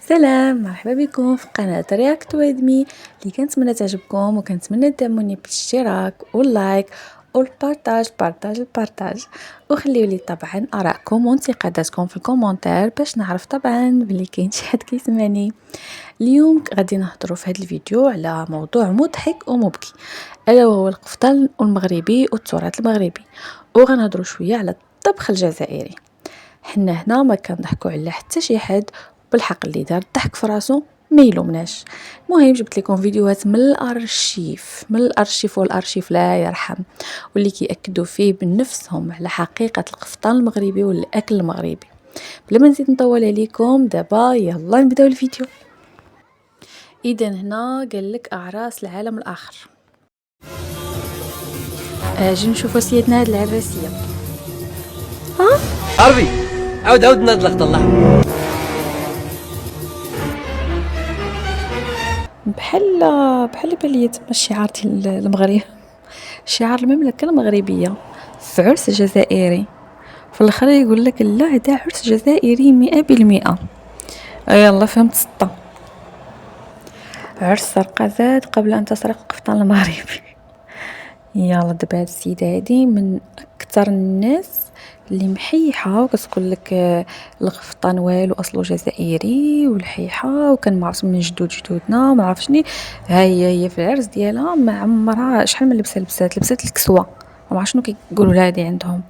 سلام، مرحبا بكم في قناة رياكت وادمي اللي كنتمنى تعجبكم وكنتمنى تدعموني بالاشتراك واللايك والبارطاج وخليو لي طبعا ارائكم وانتقاداتكم في الكومنتار باش نعرف طبعا بلي كاين شي حد كيسمعني. اليوم غادي نهضروا في هذا الفيديو على موضوع مضحك ومبكي، الا وهو القفطان المغربي والتراث المغربي، وغنهضروا شويه على الطبخ الجزائري. حنا هنا ما كنضحكوا على حتى شي حد، بالحق اللي دار الضحك في راسو ما يلومناش. المهم جبت لكم فيديوهات من الارشيف والارشيف لا يرحم، واللي كيأكدوا فيه بنفسهم على حقيقة القفطان المغربي والاكل المغربي. بلا ما نزيد نطول عليكم دابا يلا نبداو الفيديو. اذا هنا قال لك اعراس العالم الاخر. اجي نشوفوا سيدنا هاد العراسيه. عربي عاود نضلق طلع بحال بالي تما الشعار ديال المغرب، شعار المملكه المغربيه في عرس جزائري، في الاخر يقول لك لا هذا عرس جزائري 100%. يلا فهمت سطة. عرس سرقة قبل ان تسرق القفطان المغربي. يلا دابا هاد السيده هادي من اكثر الناس اللي محيحه وكتقول لك القفطان والو اصله جزائري والحيحه وكان معروف من جدودنا ما عرفشني. هي في العرس ديالها ما عمرها شحال من لبسات الكسوه، ما عرف شنو كيقولوا لها هادي عندهم.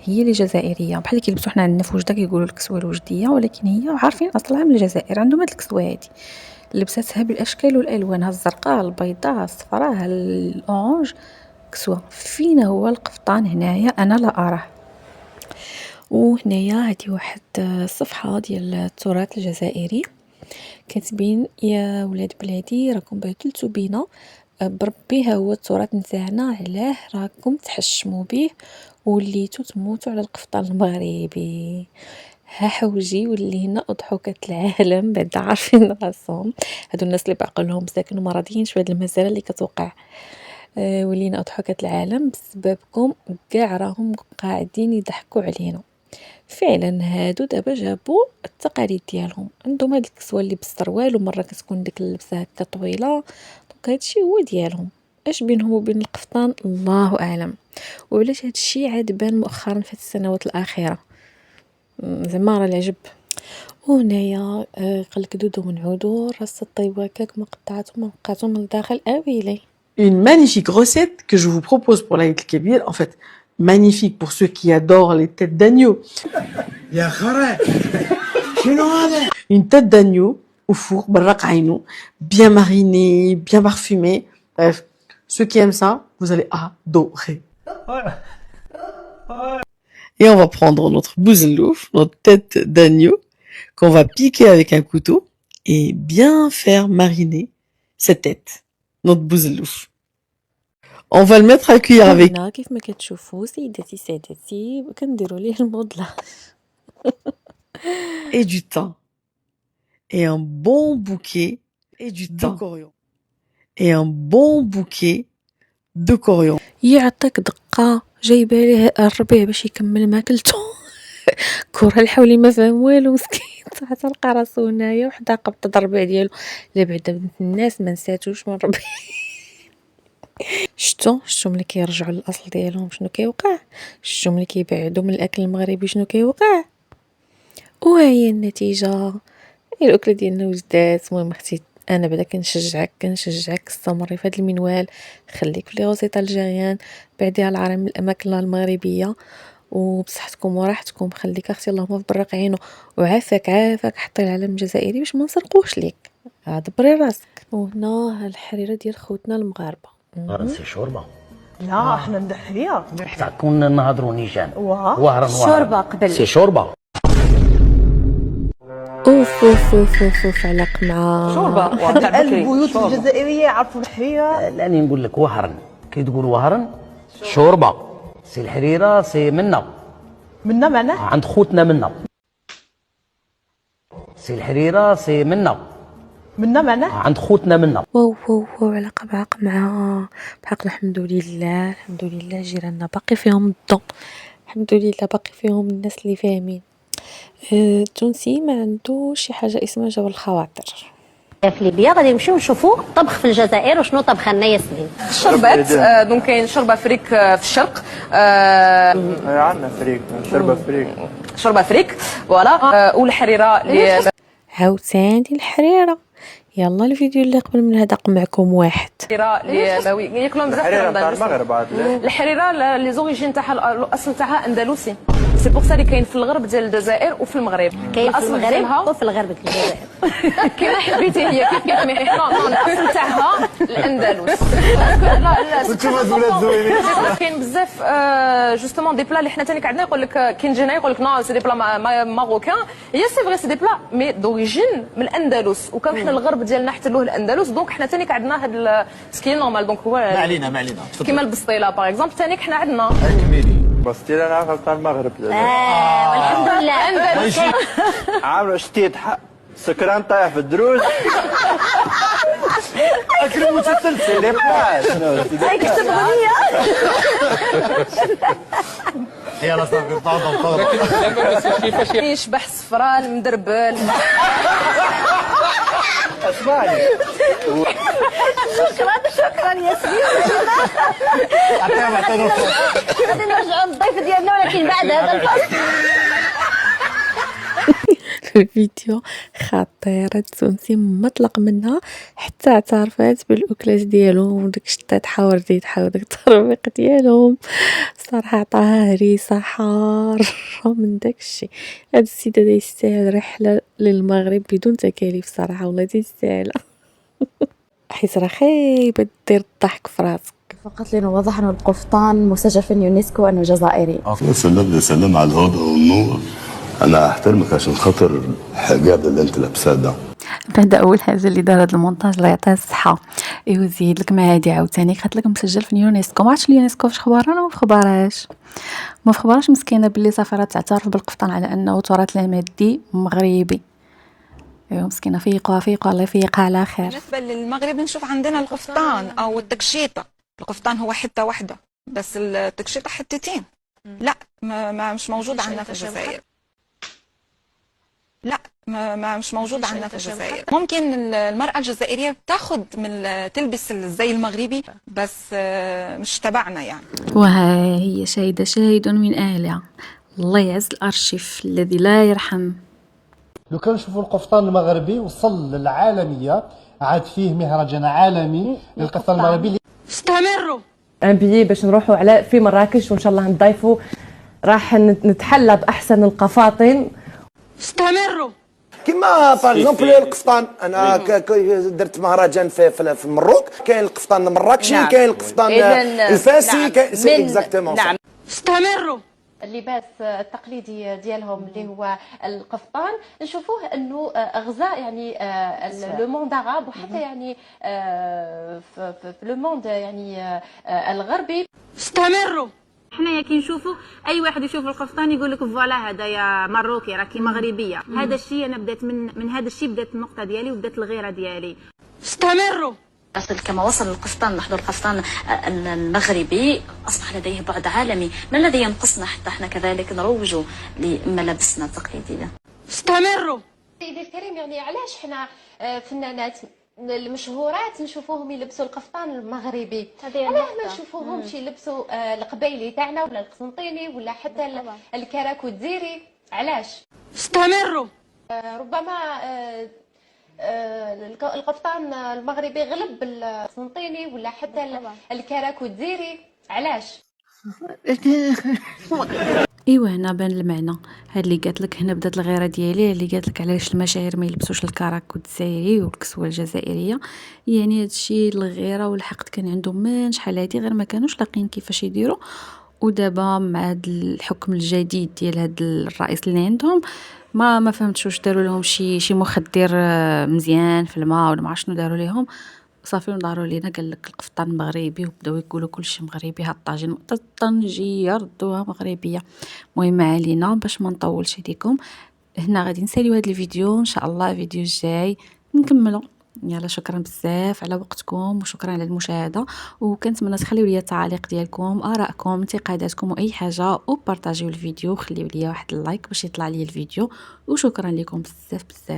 هي اللي جزائريه بحال اللي كيلبسوا حنا عندنا في وجده كيقولوا الكسوه الوجديه، ولكن هي عارفين اصلها من الجزائر، عندهم هاد الكسوه هادي لبساتها بالاشكال والالوان، ها الزرقاء البيضاء الصفراء الاورانج كسوة. فين هو القفطان هنايا؟ انا لا اراه. وهنايا هذه واحد الصفحه ديال التراث الجزائري كتبين يا ولاد بلادي راكم بهدلتو بينا، بربي ها هو التراث نتاعنا، علاه راكم تحشموا به وليتو تموتوا على القفطان المغربي؟ ها حوجي ولينا اضحكة العالم بعدا عارفين راسهم هادو الناس اللي بعقلهم ساكن وما راضيينش بهاد المساله اللي كتوقع. ولينا اضحكة العالم بسببكم، كاع راهم قاعدين يضحكوا علينا. فعلا هادو دابا جابوا التقاليد ديالهم، عندهم هاد الكسوه اللي بالسروال ومره كتكون ديك اللبسه هكا طويله، دونك هادشي هو ديالهم. اش بينهم وبين القفطان الله اعلم. وعلاش هادشي عاد بان مؤخرا في السنوات الاخيره، زعما راه العجب. وهنايا قالك دودو ونعودو راس الطيب هكاك ما قطعتو من الداخل اويلي. Une magnifique recette que je vous propose pour l'Aïd el-Kébir. En fait, magnifique pour ceux qui adorent les têtes d'agneau. Une tête d'agneau au four, barrak aïnou, bien marinée, bien parfumée. Bref, ceux qui aiment ça, vous allez adorer. Et on va prendre notre bouzelouf, notre tête d'agneau, qu'on va piquer avec un couteau et bien faire mariner cette tête, notre bouzelouf. On va le mettre à cuire avec هنا كيف ما كتشوفوا سيداتي سادتي كنديروا ليه المودلاج et du thym et un bon bouquet et du thym de coriandre et un bon bouquet de coriandre. يعطيك دقه جايبه ليه الربيع باش يكمل ماكلته. كره الحولي ما فهم والو مسكين، حتى لقى راسو هنايا وحده قبطه الربيع ديالو. لا بعدا بنت الناس ما نساتوش من ربي. شتو ملي كيرجعوا للاصل ديالهم شنو كيوقع، شتو ملي كيبعدوا من الاكل المغربي شنو كيوقع. وهي النتيجه، الاكله ديالنا وجدات. المهم اختي انا بعدا كنشجعك استمري في هذا المنوال، خليك في لي غوسيط الجيريان، بعدي على العالم من الاماكن المغربيه وبصحتكم وراحتكم. خليك اختي اللهم في برق عينو وعافاك حطي العلم الجزائري باش ما نسرقوش ليك، دبري راسك. وهنا ها الحريره ديال خوتنا المغاربه. سي شوربه. لا احنا ندحريها حتى كون نهضروا نيشان واه شوربه قبل سي شوربه. اوف علق مع شوربه. البيوت الجزائريه يعرفوا الحريره. لاني نقول لك وهرن كي تقول وهرن شوربه. سي الحريره سي منا معناه عند خوتنا منا. سي الحريره سي منا معناه عند خوتنا منا. واو علاقه بعق مع بحق. الحمد لله جيراننا باقي فيهم الضو، الحمد لله باقي فيهم الناس اللي فاهمين. التونسي ما عنده شي حاجه اسمها جبر الخواطر. في ليبيا غادي نمشيو نشوفوا طبخ في الجزائر وشنو طبخ لنا ياسمين. الشربات دونك كاين شوربه فريك في الشرق. عندنا فريك شوربه فريك شوربه فريك فوالا. والحريره اللي عاوتاني الحريره. يلا الفيديو اللي قبل من هذا معكم واحد. الحريره اللي ياكلون بزاف الحريره نتاع المغرب عاد. الحريره لي زوريجين تاعها الاصل تاعها اندلسي. سي بوغ سا اللي كاين في الغرب ديال الجزائر وفي المغرب. كاين في المغرب وفي الغرب ديال الجزائر. كيما حبيتي هي كيف مي نو الاصل تاعها الاندلس. لا انتوما ولاد زوينين. كاين بزاف جوستومون دي بلا اللي حنا تاني عندنا يقول لك كي نجي هنا يقول لك نو سي دي بلا ماروكان. هي سي فري سي دي بلا مي دوريجين من الاندلس وكان حنا الغرب ديالنا احتلوه الاندلس دونك حنا تاني عندنا هاد سكي نورمال دونك هو ما علينا كيما البسطيله باغ اكزومبل تاني حنا عندنا بس تيلا نعرف تاع المغرب. والحمد لله. عامل شتيت سكران طايح في الدروج. اكل متسلسل لي بلا شنو كتب اغنيه. يلا صافي تفضل. يشبح صفران مدربل. اسمعني. شكرا ياسمين. غادي نرجعوا للضيف ديالنا ولكن بعد هذا الفصل. الفيديو خطيرة. التونسي مطلق منها حتى اعترفات بالاكلات ديالهم وداك الشطيط حاورديت داك الترويق ديالهم. صراحه عطاها هريسه حاره من داك الشيء. هاد السيد هذا يستاهل رحله للمغرب بدون تكاليف صراحه والله تيستاهل. حيت راه خايبه دير الضحك في راسك. فقط لنوضح أن القفطان مسجل في اليونسكو أنه جزائري. سلم سلم على الهدى والنور. انا احترمك عشان خاطر الحجاب اللي انت لابساه ده. بعد اول حاجه اللي دار هذا المونتاج الله يعطيه الصحه. ايوا زيد لك مع هادي عاوتاني قالت لك مسجل في اليونسكو. ما عرفتش اليونسكو فاش خبارنا ما خبراش مسكينه باللي صافي راه تعترف بالقفطان على انه تراث لا مادي مغربي. ايوا مسكينه فيقوا الله يفيقها على خير. بالنسبه للمغرب نشوف عندنا القفطان او التكشيطه. القفطان هو حته واحده بس التكشيطه حتتين. لا مش موجود عندنا في الجزائر. لا مش موجود عندنا في الجزائر. ممكن المرأة الجزائرية بتاخد من تلبس الزي المغربي بس مش تبعنا يعني. وها هي شاهد من أهلها. الله يعز الأرشيف الذي لا يرحم. لو كان نشوفوا القفطان المغربي وصل للعالمية عاد فيه مهرجان عالمي للقفطان المغربي. استمروا ان بيي باش نروحوا على في مراكش وان شاء الله نضيفوا راح نتحلى باحسن القفاطين. استمروا كما باغ اكزومبل القفطان. انا درت مهرجان في المروك. كاين القفطان المراكشي كاين القفطان الفاسي سي اكزاكتومون. نعم استمروا. اللباس التقليدي ديالهم اللي هو القفطان نشوفوه انه غزا يعني لو موند عرب وحتى يعني في لو موند يعني الغربي. استمروا. حنايا كي نشوفوا اي واحد يشوف القفطان يقول لك فوالا هذايا مروكي راكي مغربيه. هذا الشيء انا بدات من هذا الشيء بدات النقطه ديالي وبدات الغيره ديالي. استمروا. أصل كما وصل القفطان نحن القفطان المغربي أصبح لديه بعد عالمي. ما الذي ينقصنا حتى احنا كذلك نروج لملابسنا التقليدية؟ استمروا. سيدي الكريم يعني علاش حنا فنانات المشهورات نشوفوهم يلبسوا القفطان المغربي؟ علاه ما نشوفوهمش يلبسوا القبيلي تاعنا ولا القسنطيني ولا حتى الكراكو الدزيري؟ علاش؟ استمروا. ربما القفطان المغربي غلب القسنطيني ولا حتى الكراكو الدزيري. علاش؟ ايوا هنا بان المعنى. هاد اللي قالت لك هنا بدات الغيره ديالي اللي قالت لك علاش المشاهير ما يلبسوش الكراكو الجزائري والكسوه الجزائريه. يعني هادشي الغيره والحقد كان عندهم من شحال هادي غير ما كانوش لاقين كيفاش يديروا. ودابا مع هاد الحكم الجديد ديال هاد الرئيس اللي عندهم ما فهمتش واش داروا لهم شي مخدر مزيان في الماء ولا ما عرفت شنو داروا لهم. صافي وداروا لينا قال لك القفطان مغربي وبداو يقولوا كلشي مغربي. هاد الطنجيه ردوها مغربيه. المهم علينا باش ما نطولش عليكم هنا غادي نساليو هاد الفيديو ان شاء الله. الفيديو الجاي نكملوا. يلا شكرا بزاف على وقتكم وشكرا على المشاهده، وكنتمنى تخليو لي التعاليق ديالكم، ارائكم، انتقاداتكم واي حاجه، وبارطاجيو الفيديو، خليو لي واحد اللايك باش يطلع لي الفيديو، وشكرا لكم بزاف بزاف.